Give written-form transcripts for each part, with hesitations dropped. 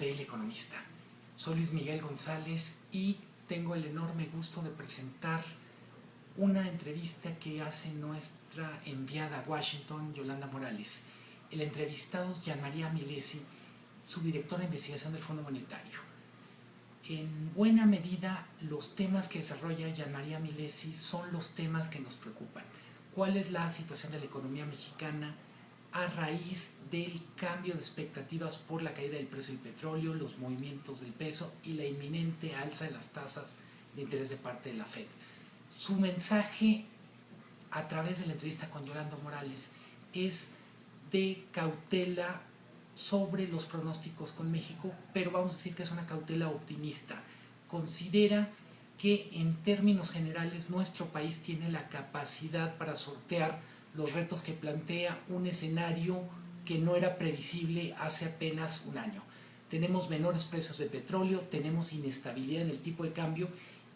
de El Economista. Soy Luis Miguel González y tengo el enorme gusto de presentar una entrevista que hace nuestra enviada a Washington, Yolanda Morales. El entrevistado es Jean María Milesi, subdirector de investigación del Fondo Monetario. En buena medida, los temas que desarrolla Jean María Milesi son los temas que nos preocupan. ¿Cuál es la situación de la economía mexicana a raíz del cambio de expectativas por la caída del precio del petróleo, los movimientos del peso y la inminente alza de las tasas de interés de parte de la Fed? Su mensaje a través de la entrevista con Yolanda Morales es de cautela sobre los pronósticos con México, pero vamos a decir que es una cautela optimista. Considera que en términos generales nuestro país tiene la capacidad para sortear los retos que plantea un escenario que no era previsible hace apenas un año. Tenemos menores precios de petróleo, tenemos inestabilidad en el tipo de cambio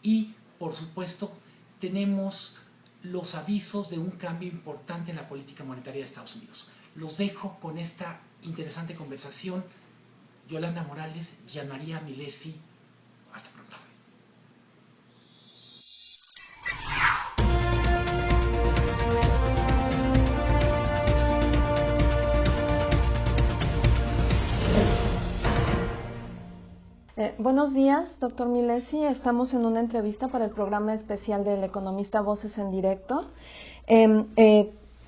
y, por supuesto, tenemos los avisos de un cambio importante en la política monetaria de Estados Unidos. Los dejo con esta interesante conversación. Yolanda Morales, Jean María Milesi. Hasta pronto. Buenos días, doctor Milesi. Estamos en una entrevista para el programa especial del Economista Voces en Directo.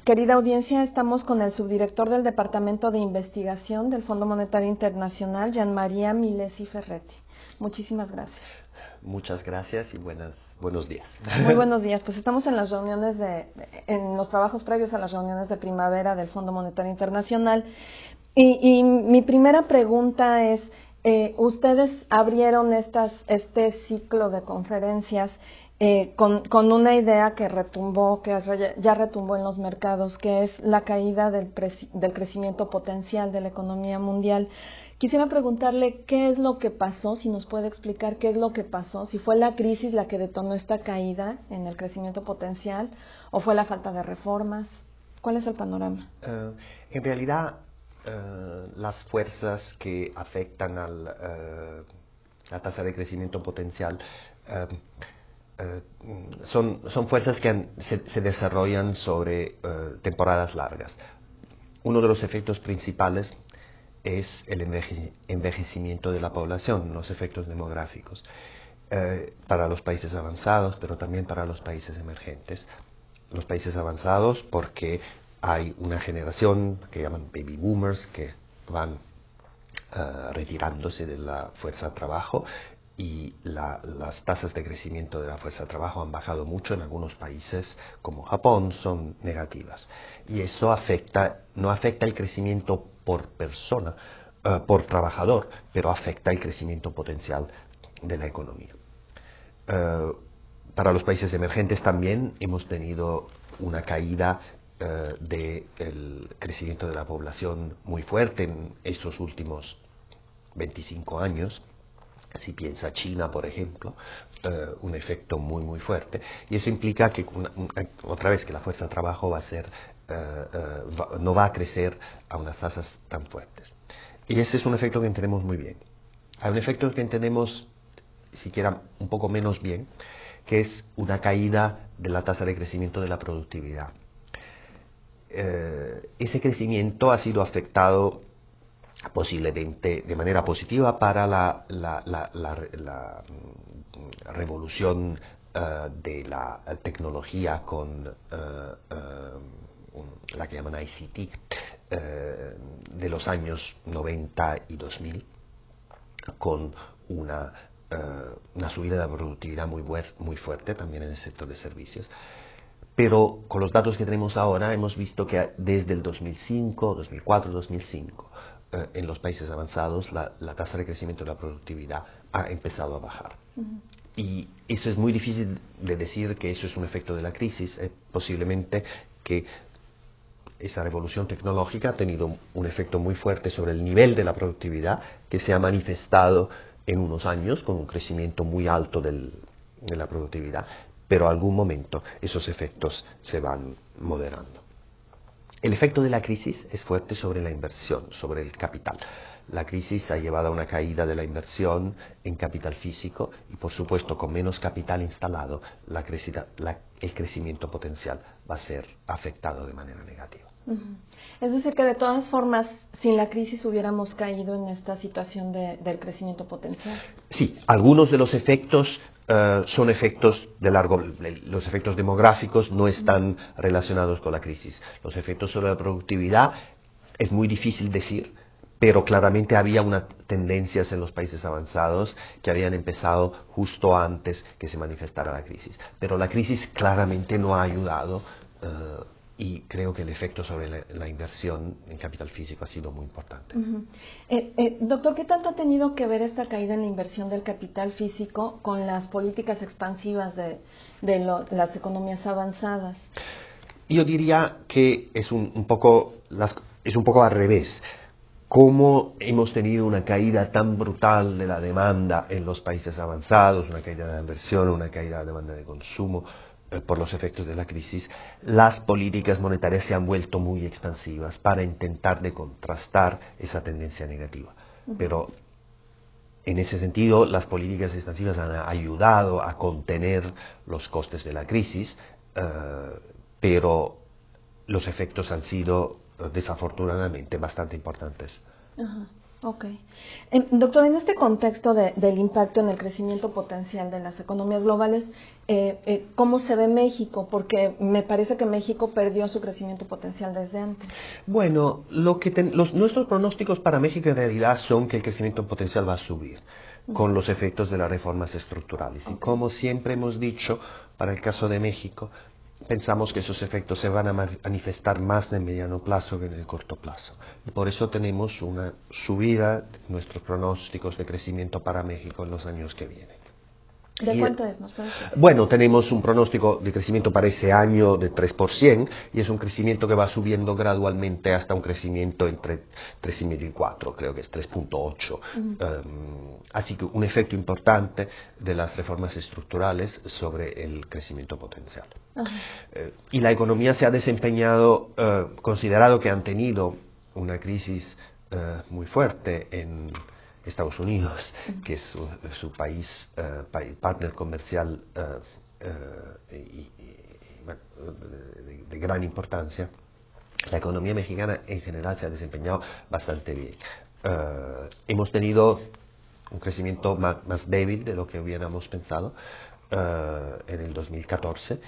Querida audiencia, estamos con el subdirector del Departamento de Investigación del Fondo Monetario Internacional, Jean María Milesi Ferretti. Muchísimas gracias. Muchas gracias y buenos días. Muy buenos días. Pues estamos en las reuniones en los trabajos previos a las reuniones de primavera del Fondo Monetario Internacional. Y mi primera pregunta es, ustedes abrieron este ciclo de conferencias con una idea que ya retumbó en los mercados, que es la caída del crecimiento potencial de la economía mundial. Quisiera preguntarle qué es lo que pasó, si nos puede explicar qué es lo que pasó, si fue la crisis la que detonó esta caída en el crecimiento potencial o fue la falta de reformas. ¿Cuál es el panorama? En realidad, las fuerzas que afectan a la tasa de crecimiento potencial son fuerzas que se desarrollan sobre temporadas largas. Uno de los efectos principales es el envejecimiento de la población, los efectos demográficos, para los países avanzados, pero también para los países emergentes. Los países avanzados porque hay una generación que llaman baby boomers que van retirándose de la fuerza de trabajo y las tasas de crecimiento de la fuerza de trabajo han bajado mucho. En algunos países como Japón son negativas y eso no afecta el crecimiento por persona, por trabajador, pero afecta el crecimiento potencial de la economía. Para los países emergentes también hemos tenido una caída del crecimiento de la población muy fuerte en estos últimos 25 años. Si piensa China, por ejemplo, un efecto muy fuerte. Y eso implica que, otra vez, que la fuerza de trabajo no va a crecer a unas tasas tan fuertes. Y ese es un efecto que entendemos muy bien. Hay un efecto que entendemos, siquiera un poco menos bien, que es una caída de la tasa de crecimiento de la productividad. Ese crecimiento ha sido afectado posiblemente de manera positiva para la revolución de la tecnología con la que llaman ICT de los años 90 y 2000, con una subida de la productividad muy fuerte también en el sector de servicios. Pero con los datos que tenemos ahora hemos visto que desde el 2005, 2004, 2005 en los países avanzados la tasa de crecimiento de la productividad ha empezado a bajar. Y eso es muy difícil de decir que eso es un efecto de la crisis. Posiblemente que esa revolución tecnológica ha tenido un efecto muy fuerte sobre el nivel de la productividad, que se ha manifestado en unos años con un crecimiento muy alto de la productividad, pero a algún momento esos efectos se van moderando. El efecto de la crisis es fuerte sobre la inversión, sobre el capital. la crisis ha llevado a una caída de la inversión en capital físico y, por supuesto, con menos capital instalado, el crecimiento potencial va a ser afectado de manera negativa. Es decir, que de todas formas, sin la crisis hubiéramos caído en esta situación del crecimiento potencial. Sí, algunos de los efectos son efectos los efectos demográficos no están relacionados con la crisis. Los efectos sobre la productividad es muy difícil decir, pero claramente había unas tendencias en los países avanzados que habían empezado justo antes que se manifestara la crisis. Pero la crisis claramente no ha ayudado y creo que el efecto sobre la inversión en capital físico ha sido muy importante. Doctor, ¿qué tanto ha tenido que ver esta caída en la inversión del capital físico con las políticas expansivas de las economías avanzadas? Yo diría que es un poco al revés. Cómo hemos tenido una caída tan brutal de la demanda en los países avanzados, una caída de la inversión, una caída de la demanda de consumo por los efectos de la crisis, las políticas monetarias se han vuelto muy expansivas para intentar de contrastar esa tendencia negativa. Pero en ese sentido, las políticas expansivas han ayudado a contener los costes de la crisis, pero los efectos han sido desafortunadamente bastante importantes. Okay. Doctor, en este contexto del impacto en el crecimiento potencial de las economías globales, ¿cómo se ve México? Porque me parece que México perdió su crecimiento potencial desde antes. Bueno, nuestros pronósticos para México en realidad son que el crecimiento potencial va a subir con los efectos de las reformas estructurales. Okay. Y como siempre hemos dicho, para el caso de México, pensamos que esos efectos se van a manifestar más en el mediano plazo que en el corto plazo. Y por eso tenemos una subida de nuestros pronósticos de crecimiento para México en los años que vienen. ¿De cuánto es? ¿Nos puede decir? Bueno, tenemos un pronóstico de crecimiento para ese año de 3% y es un crecimiento que va subiendo gradualmente hasta un crecimiento entre 3,5 y 4, creo que es 3,8. Así que un efecto importante de las reformas estructurales sobre el crecimiento potencial. Y la economía se ha desempeñado, considerado que han tenido una crisis muy fuerte en Estados Unidos, que es su país, partner comercial de gran importancia. La economía mexicana en general se ha desempeñado bastante bien. Hemos tenido un crecimiento más débil de lo que hubiéramos pensado en el 2014,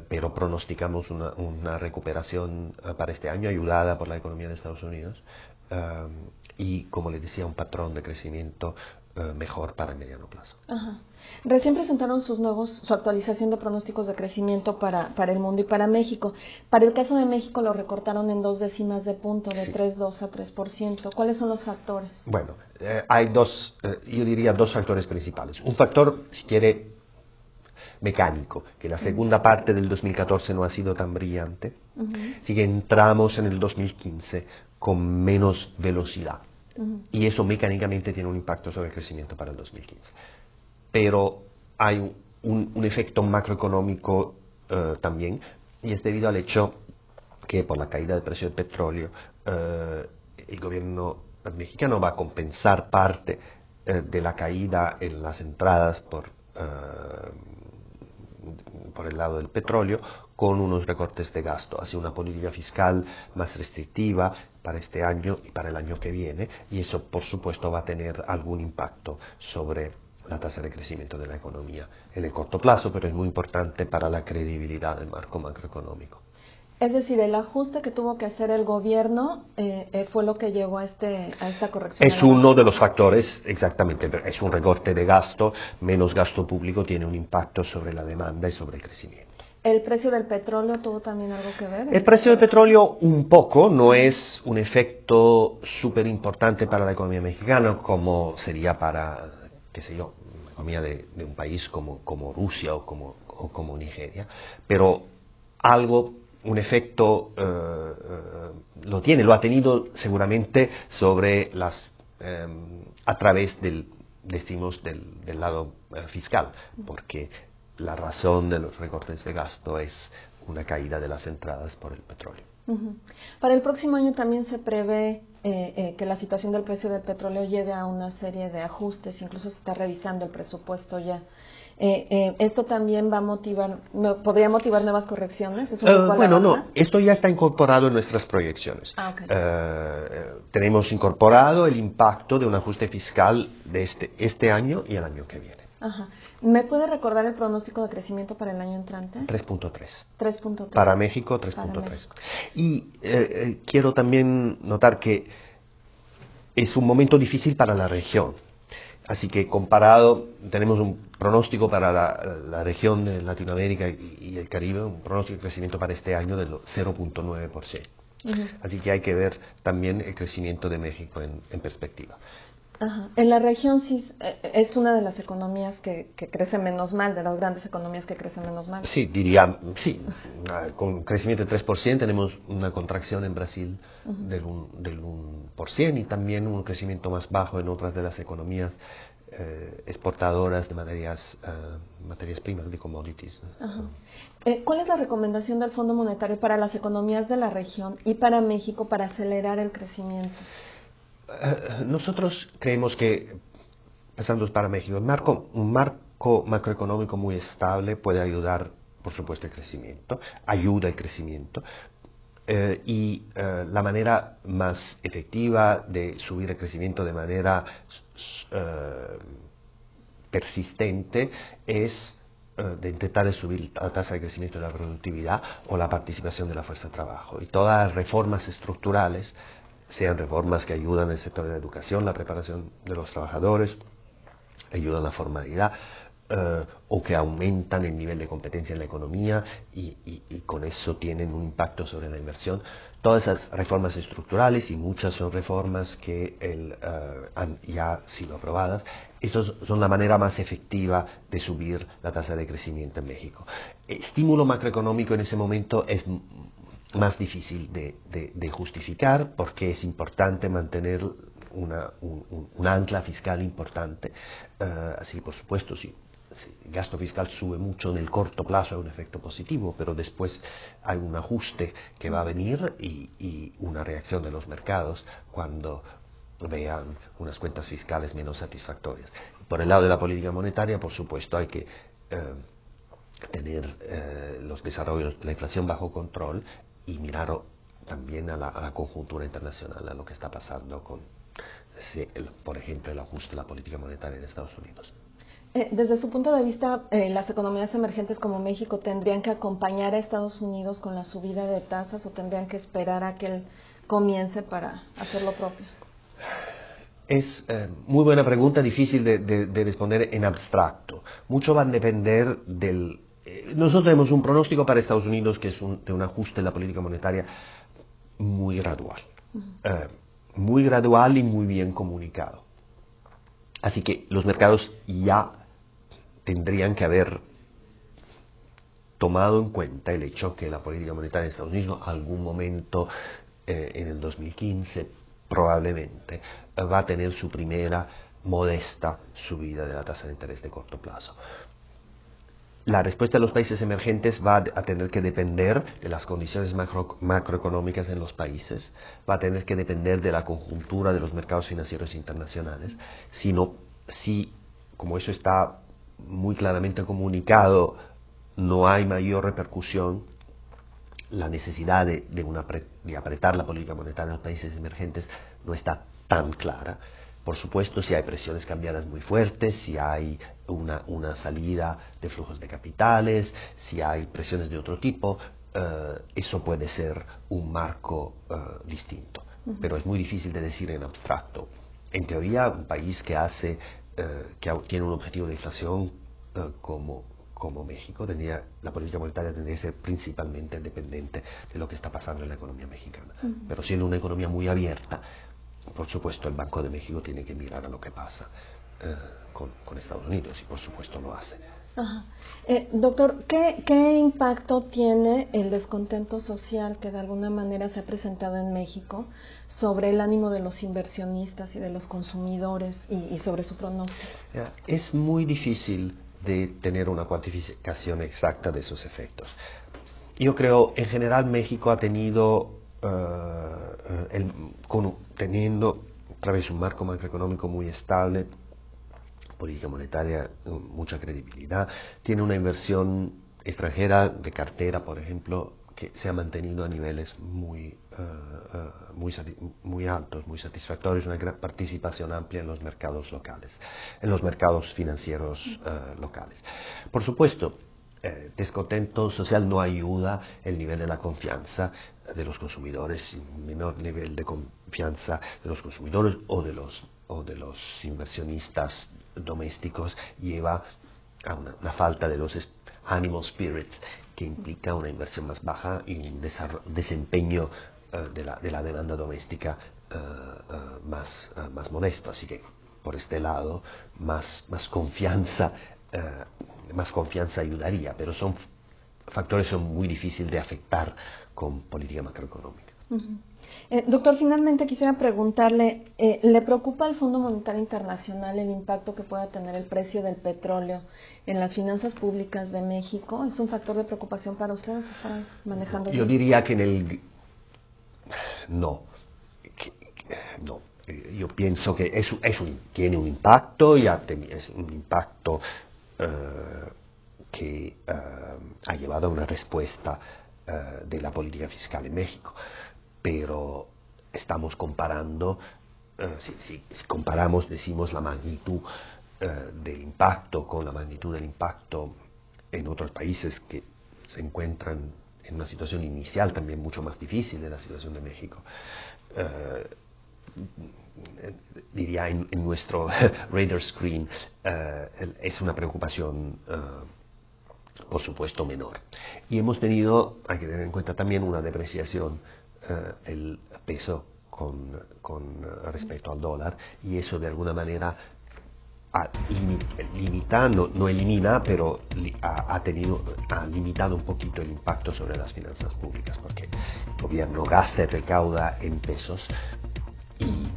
pero pronosticamos una recuperación para este año ayudada por la economía de Estados Unidos. Y, como les decía, un patrón de crecimiento mejor para el mediano plazo. Recién presentaron su actualización de pronósticos de crecimiento para el mundo y para México. Para el caso de México lo recortaron en 2 décimas de punto, de 3,2 a 3%. ¿Cuáles son los factores? Bueno, hay yo diría dos factores principales. Un factor, si quiere, mecánico, que la segunda parte del 2014 no ha sido tan brillante, así que entramos en el 2015 con menos velocidad. Y eso mecánicamente tiene un impacto sobre el crecimiento para el 2015. Pero hay un efecto macroeconómico también, y es debido al hecho que por la caída del precio del petróleo, el gobierno mexicano va a compensar parte de la caída en las entradas por el lado del petróleo con unos recortes de gasto, hacia una política fiscal más restrictiva para este año y para el año que viene, y eso por supuesto va a tener algún impacto sobre la tasa de crecimiento de la economía en el corto plazo, pero es muy importante para la credibilidad del marco macroeconómico. Es decir, el ajuste que tuvo que hacer el gobierno fue lo que llevó a esta corrección. Es uno de los factores, exactamente, es un recorte de gasto, menos gasto público tiene un impacto sobre la demanda y sobre el crecimiento. ¿El precio del petróleo tuvo también algo que ver? El precio del petróleo un poco, no es un efecto súper importante para la economía mexicana como sería para, qué sé yo, la economía de un país como Rusia o como Nigeria, pero un efecto lo ha tenido seguramente sobre a través del lado fiscal, porque la razón de los recortes de gasto es una caída de las entradas por el petróleo. Ujú. Para el próximo año también se prevé que la situación del precio del petróleo lleve a una serie de ajustes, incluso se está revisando el presupuesto ya. ¿Esto también va a motivar, podría motivar nuevas correcciones? ¿Es un poco a la Bueno, baja? no, esto ya está incorporado en nuestras proyecciones. Ah, ok. Tenemos incorporado el impacto de un ajuste fiscal de este año y el año que viene. Ajá. ¿Me puede recordar el pronóstico de crecimiento para el año entrante? 3.3. 3.3. Para México, Para 3.3. México. Y quiero también notar que es un momento difícil para la región. Así que comparado, tenemos un pronóstico para la región de Latinoamérica y el Caribe, un pronóstico de crecimiento para este año del 0.9%. Ujú. Así que hay que ver también el crecimiento de México en perspectiva. Ajá. En la región sí es una de las economías que crece menos mal, de las grandes economías que crecen menos mal. Sí, diría, sí, con crecimiento de 3% tenemos una contracción en Brasil del 1% y también un crecimiento más bajo en otras de las economías exportadoras de materias primas, de commodities. Ajá. ¿Cuál es la recomendación del Fondo Monetario para las economías de la región y para México para acelerar el crecimiento? Nosotros creemos que, pensando para México, un marco macroeconómico muy estable puede ayudar, por supuesto, ayuda el crecimiento. La manera más efectiva de subir el crecimiento de manera persistente es de intentar subir la tasa de crecimiento de la productividad o la participación de la fuerza de trabajo. Y todas las reformas estructurales, sean reformas que ayudan en el sector de la educación, la preparación de los trabajadores, ayudan a la formalidad, o que aumentan el nivel de competencia en la economía y con eso tienen un impacto sobre la inversión. Todas esas reformas estructurales, y muchas son reformas que han ya sido aprobadas, esas son la manera más efectiva de subir la tasa de crecimiento en México. Estímulo macroeconómico en ese momento es más difícil de justificar porque es importante mantener un ancla fiscal importante. Así, por supuesto, si el gasto fiscal sube mucho en el corto plazo hay un efecto positivo, pero después hay un ajuste que va a venir y una reacción de los mercados cuando vean unas cuentas fiscales menos satisfactorias. Por el lado de la política monetaria, por supuesto, hay que tener los desarrollos de la inflación bajo control y mirar también a la conjuntura internacional, a lo que está pasando con, por ejemplo, el ajuste de la política monetaria en Estados Unidos. Desde su punto de vista, ¿las economías emergentes como México tendrían que acompañar a Estados Unidos con la subida de tasas o tendrían que esperar a que él comience para hacer lo propio? Es muy buena pregunta, difícil de responder en abstracto. Mucho va a depender del... nosotros tenemos un pronóstico para Estados Unidos que es de un ajuste de la política monetaria muy gradual. Muy gradual y muy bien comunicado. Así que los mercados ya tendrían que haber tomado en cuenta el hecho que la política monetaria de Estados Unidos en algún momento en el 2015 probablemente va a tener su primera modesta subida de la tasa de interés de corto plazo. La respuesta de los países emergentes va a tener que depender de las condiciones macroeconómicas en los países, va a tener que depender de la conjuntura de los mercados financieros internacionales, si, como eso está muy claramente comunicado, no hay mayor repercusión, la necesidad de apretar la política monetaria en los países emergentes no está tan clara. Por supuesto, si hay presiones cambiarias muy fuertes, si hay una salida de flujos de capitales, si hay presiones de otro tipo, eso puede ser un marco distinto. Pero es muy difícil de decir en abstracto. En teoría, un país que tiene un objetivo de inflación como México, la política monetaria tendría que ser principalmente dependiente de lo que está pasando en la economía mexicana. Pero siendo una economía muy abierta, por supuesto el Banco de México tiene que mirar a lo que pasa con Estados Unidos y por supuesto lo hace. Ajá. Doctor, ¿qué impacto tiene el descontento social que de alguna manera se ha presentado en México sobre el ánimo de los inversionistas y de los consumidores y sobre su pronóstico? Es muy difícil de tener una cuantificación exacta de esos efectos. Yo creo, en general, México ha tenido, teniendo a través de un marco macroeconómico muy estable, política monetaria, mucha credibilidad, tiene una inversión extranjera de cartera, por ejemplo, que se ha mantenido a niveles muy altos, muy satisfactorios, una gran participación amplia en los mercados locales, en los mercados financieros locales. Por supuesto, descontento social no ayuda el nivel de la confianza de los consumidores, menor nivel de confianza de los consumidores o de los inversionistas domésticos lleva a una falta de los animal spirits, que implica una inversión más baja y un desempeño de la demanda doméstica más modesto. Así que por este lado más confianza ayudaría, pero son factores muy difíciles de afectar con política macroeconómica. Uh-huh. Doctor, finalmente quisiera preguntarle, ¿le preocupa al Fondo Monetario Internacional el impacto que pueda tener el precio del petróleo en las finanzas públicas de México? ¿Es un factor de preocupación para ustedes? ¿Están manejando? Yo diría que no. Yo pienso que tiene un impacto, es un impacto que ha llevado a una respuesta de la política fiscal en México. Pero estamos comparando, si comparamos, decimos, la magnitud del impacto con la magnitud del impacto en otros países que se encuentran en una situación inicial también mucho más difícil de la situación de México. Diría en nuestro radar screen es una preocupación por supuesto menor. Y hemos tenido, hay que tener en cuenta también, una depreciación del peso con respecto al dólar, y eso de alguna manera limita, no elimina, pero ha limitado un poquito el impacto sobre las finanzas públicas, porque el gobierno gasta y recauda en pesos, y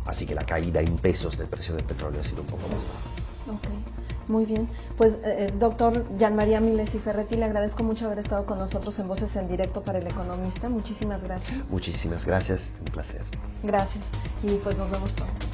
así que la caída en pesos del precio del petróleo ha sido un poco más baja. Okay. Muy bien, pues doctor Gianmaria Milesi Ferretti, le agradezco mucho haber estado con nosotros en Voces en Directo para El Economista. Muchísimas gracias. Muchísimas gracias, un placer. Gracias, y pues nos vemos pronto.